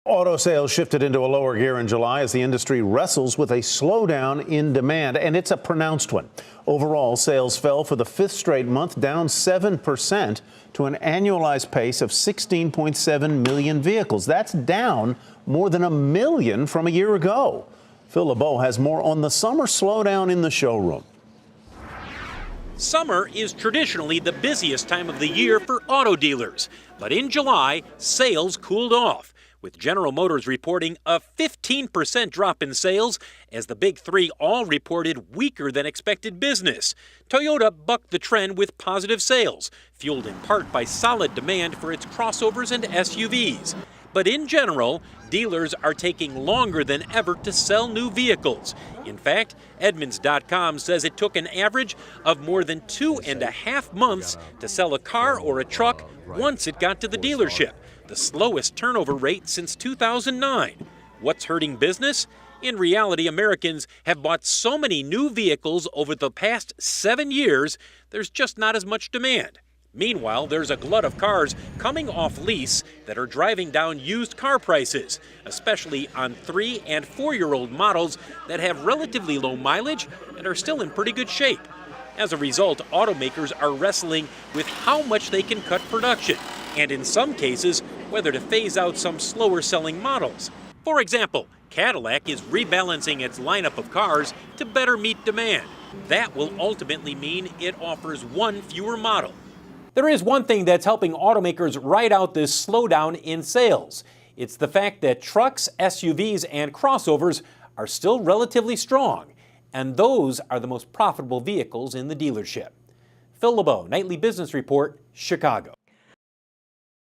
Auto sales shifted into a lower gear in July as the industry wrestles with a slowdown in demand, and it's a pronounced one. Overall, sales fell for the fifth straight month, down 7% to an annualized pace of 16.7 million vehicles. That's down more than a million from a year ago. Phil LeBeau has more on the summer slowdown in the showroom. Summer is traditionally the busiest time of the year for auto dealers, but in July, sales cooled off, with General Motors reporting a 15% drop in sales as the big three all reported weaker than expected business. Toyota bucked the trend with positive sales, fueled in part by solid demand for its crossovers and SUVs. But in general, dealers are taking longer than ever to sell new vehicles. In fact, Edmunds.com says it took an average of more than 2.5 months to sell a car or a truck once it got to the dealership, the slowest turnover rate since 2009. What's hurting business? In reality, Americans have bought so many new vehicles over the past 7 years, there's just not as much demand. Meanwhile, there's a glut of cars coming off lease that are driving down used car prices, especially on 3- and 4-year-old models that have relatively low mileage and are still in pretty good shape. As a result, automakers are wrestling with how much they can cut production, and in some cases, whether to phase out some slower-selling models. For example, Cadillac is rebalancing its lineup of cars to better meet demand. That will ultimately mean it offers one fewer model. There is one thing that's helping automakers ride out this slowdown in sales. It's the fact that trucks, SUVs, and crossovers are still relatively strong, and those are the most profitable vehicles in the dealership. Phil LeBeau, Nightly Business Report, Chicago.